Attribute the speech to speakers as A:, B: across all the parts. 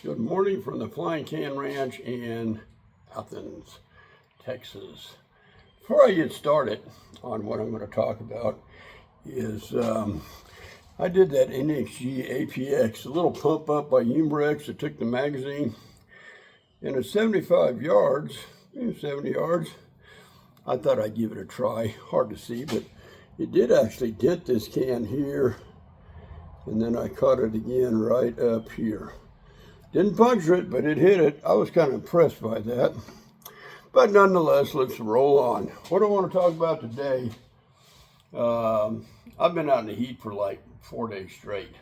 A: Good morning from the Flying Can Ranch in Athens, Texas. Before I get started on what I'm going to talk about is I did that NXG APX, a little pump up by Humorex. I took the magazine and at 75 yards, 70 yards, I thought I'd give it a try. Hard to see, but it did actually dent this can here, and then I caught it again right up here. Didn't puncture it, but it hit it. I was kind of impressed by that. But nonetheless, let's roll on. What I want to talk about today, I've been out in the heat for like 4 days straight.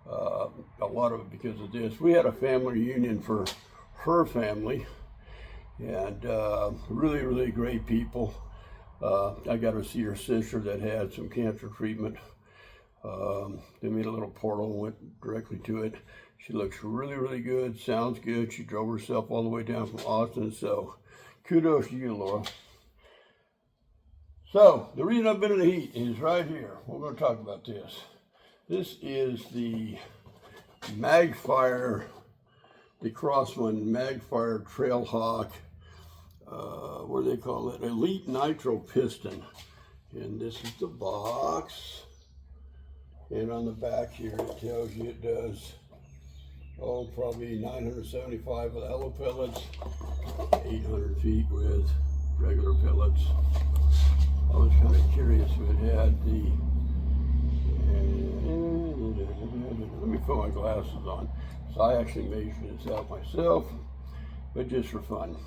A: A lot of it because of this. We had a family reunion for her family, and really, really great people. I got to see her sister that had some cancer treatment. They made a little portal and went directly to it. She looks really, really good, sounds good. She drove herself all the way down from Austin, so kudos to you, Laura. So, the reason I've been in the heat is right here. We're going to talk about this. This is the Magfire, the Crosman Magfire Trailhawk, what do they call it? Elite Nitro Piston. And this is the box. And on the back here, it tells you it does, probably 975 with allo pellets, 800 feet with regular pellets. I was kind of curious if it had the, let me put my glasses on. So I actually measured this out myself, but just for fun.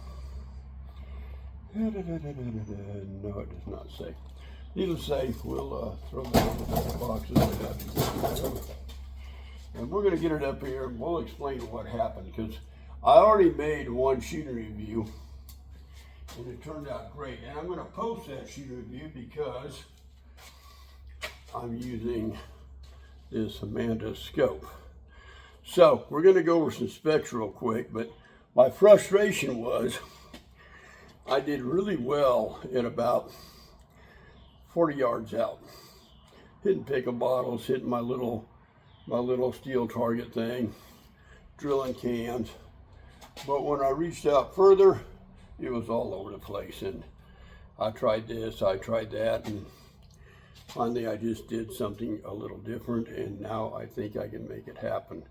A: No, it does not say. Needless to say, we'll throw that in the boxes. And we're going to get it up here and we'll explain what happened, because I already made one shooting review and it turned out great. And I'm going to post that shooting review because I'm using this Amanda scope. So we're going to go over some specs real quick, but my frustration was I did really well at about 40 yards out, hitting pickle bottles, hitting my little steel target thing, drilling cans. But when I reached out further, it was all over the place. And I tried this, I tried that, and finally I just did something a little different, and now I think I can make it happen.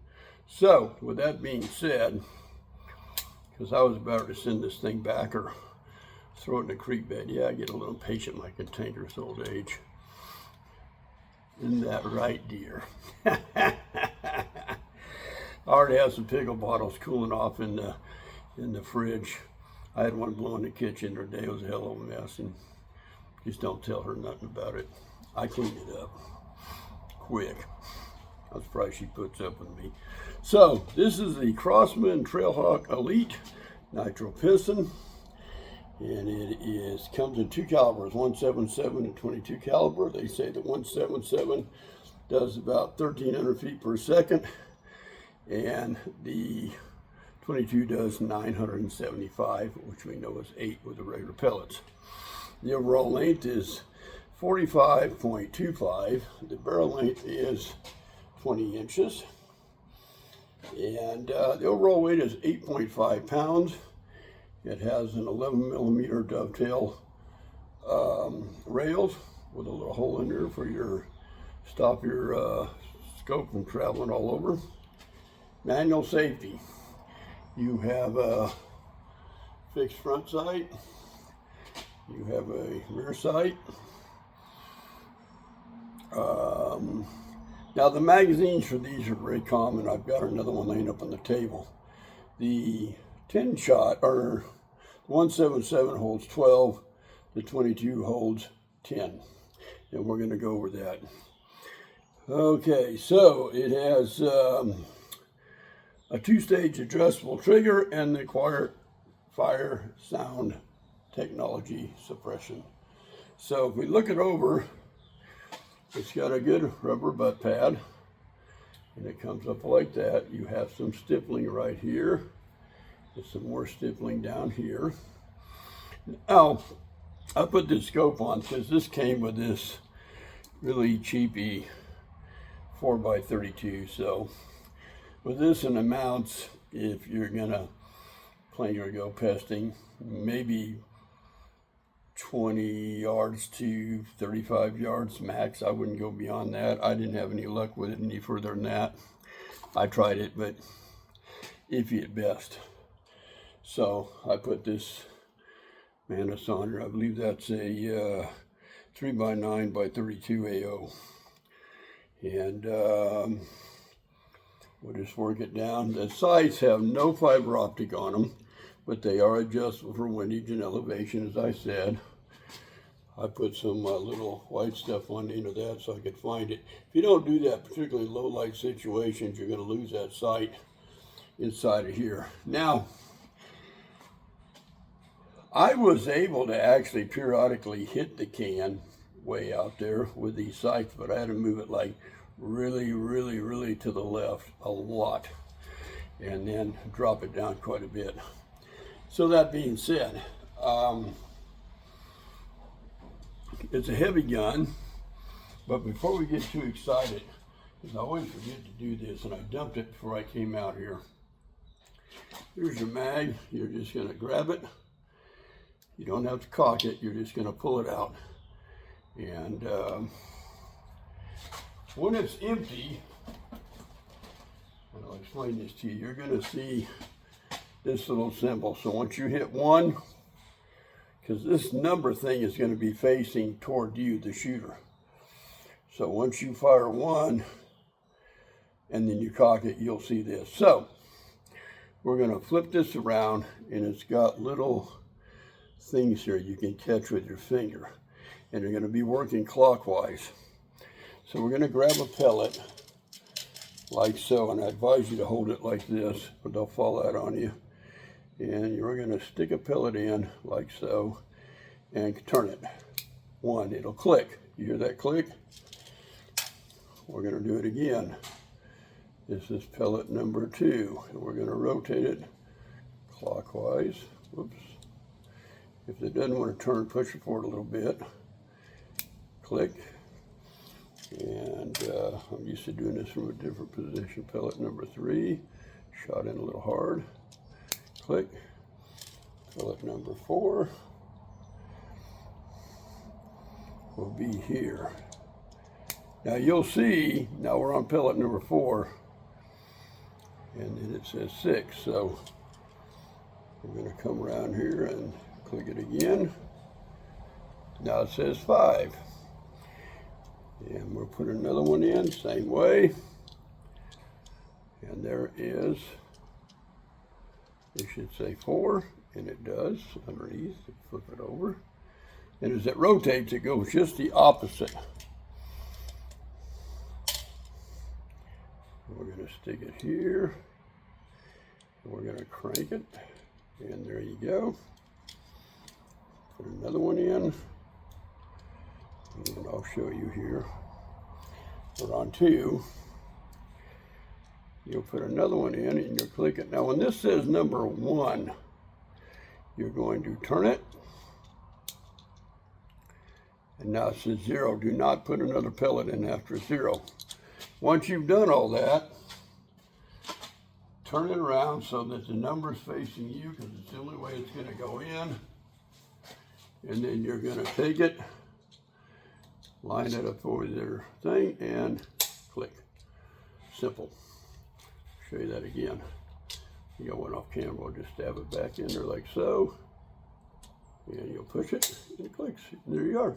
A: So with that being said, because I was about to send this thing back or throw it in the creek bed. Yeah, I get a little impatient like a cantankerous old age. Isn't that right, dear? I already have some pickle bottles cooling off in the fridge. I had one blow in the kitchen today. It was a hell of a mess, and just don't tell her nothing about it. I cleaned it up quick. I was surprised she puts up with me. So this is the Crosman Trailhawk Elite Nitro Piston. And it comes in two calibers, 177 and 22 caliber. They say the 177 does about 1,300 feet per second, and the 22 does 975, which we know is 8 with the regular pellets. The overall length is 45.25. The barrel length is 20 inches. And the overall weight is 8.5 pounds. It has an 11 millimeter dovetail rails with a little hole in there for stop your scope from traveling all over. Manual safety. You have a fixed front sight. You have a rear sight. Now the magazines for these are very common. I've got another one laying up on the table. The 10 shot, or 177 holds 12, the 22 holds 10, and we're going to go over that. Okay, so it has a two-stage adjustable trigger and the quiet fire sound technology suppression. So if we look it over, it's got a good rubber butt pad, and it comes up like that. You have some stippling right here. There's some more stippling down here. Now, I put this scope on because this came with this really cheapy 4x32. So with this and the mounts if you're gonna plan to go pesting, maybe 20 yards to 35 yards max. I wouldn't go beyond that. I didn't have any luck with it any further than that. I tried it, but iffy at best. So I put this Manus on here. I believe that's a 3x9 by 32 AO. And we'll just work it down. The sights have no fiber optic on them, but they are adjustable for windage and elevation, as I said. I put some little white stuff on the end of that so I could find it. If you don't do that, particularly low light situations, you're going to lose that sight inside of here. Now, I was able to actually periodically hit the can way out there with these sights, but I had to move it like really to the left a lot, and then drop it down quite a bit. So that being said, it's a heavy gun, but before we get too excited, because I always forget to do this, and I dumped it before I came out here. Here's your mag. You're just going to grab it. You don't have to cock it. You're just going to pull it out. And when it's empty, and I'll explain this to you, you're going to see this little symbol. So once you hit one, because this number thing is going to be facing toward you, the shooter. So once you fire one, and then you cock it, you'll see this. So we're going to flip this around, and it's got little things here you can catch with your finger, and you're going to be working clockwise. So we're going to grab a pellet like so, and I advise you to hold it like this or they'll fall out on you. And you're going to stick a pellet in like so and turn it. One, it'll click. You hear that click? We're going to do it again. This is pellet number 2, and we're going to rotate it clockwise. Whoops. If it doesn't want to turn, push it forward a little bit. Click. And I'm used to doing this from a different position. Pellet number 3, shot in a little hard. Click. Pellet number 4 will be here. Now you'll see, now we're on pellet number 4, and then it says 6. So we're going to come around here and click it again. Now it says 5. And we'll put another one in, same way. And there is, it should say 4, and it does underneath. Flip it over. And as it rotates, it goes just the opposite. We're going to stick it here. We're going to crank it. And there you go. Put another one in. And I'll show you here. We're on 2. You'll put another one in and you'll click it. Now when this says number 1, you're going to turn it. And now it says 0. Do not put another pellet in after 0. Once you've done all that, turn it around so that the number's facing you, because it's the only way it's going to go in. And then you're going to take it, line it up over their thing, and click. Simple. Show you that again. You got one off camera, we'll just stab it back in there like so. And you'll push it, and it clicks. And there you are.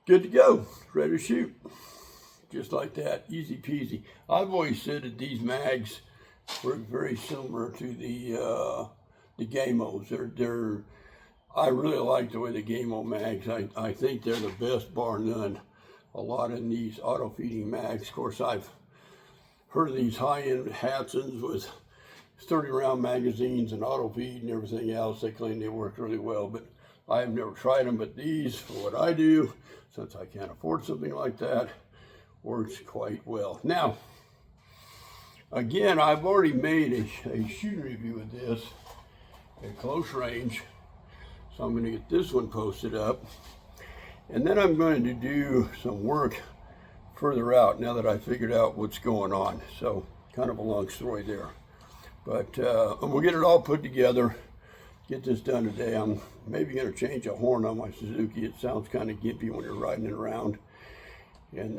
A: Good to go. Ready to shoot. Just like that. Easy peasy. I've always said that these mags were very similar to the Gamos. I really like the way the Gamo mags, I think they're the best bar none. A lot of these auto feeding mags, of course I've heard of these high-end Hatsons with 30 round magazines and auto feed and everything else. They claim they work really well, but I have never tried them. But these, for what I do, since I can't afford something like that, works quite well. Now, again, I've already made a shooting review of this at close range. So I'm going to get this one posted up. And then I'm going to do some work further out now that I figured out what's going on. So kind of a long story there. But we'll get it all put together, get this done today. I'm maybe going to change a horn on my Suzuki. It sounds kind of gimpy when you're riding it around. And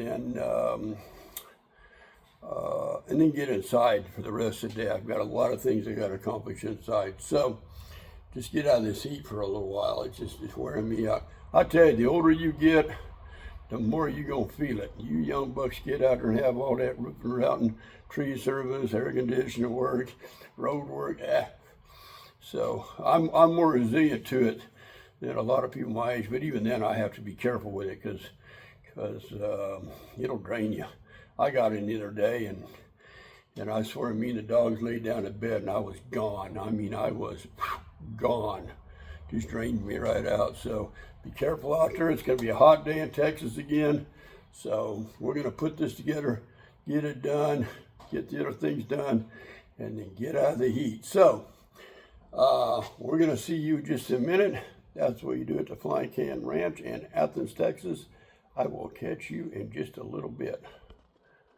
A: then get inside for the rest of the day. I've got a lot of things I got to accomplish inside. So just get out of this heat for a little while. It's wearing me out. I tell you, the older you get, the more you're going to feel it. You young bucks get out there and have all that roofing, routing, tree service, air conditioning work, road work. So I'm more resilient to it than a lot of people my age. But even then, I have to be careful with it because it'll drain you. I got it the other day, and I swear, me and the dogs laid down in bed, and I was gone. I mean, I was gone. Just drained me right out. So be careful out there. It's going to be a hot day in Texas again. So we're going to put this together, get it done, get the other things done, and then get out of the heat. So we're going to see you just in a minute. That's what you do at the Flying Can Ranch in Athens, Texas. I will catch you in just a little bit.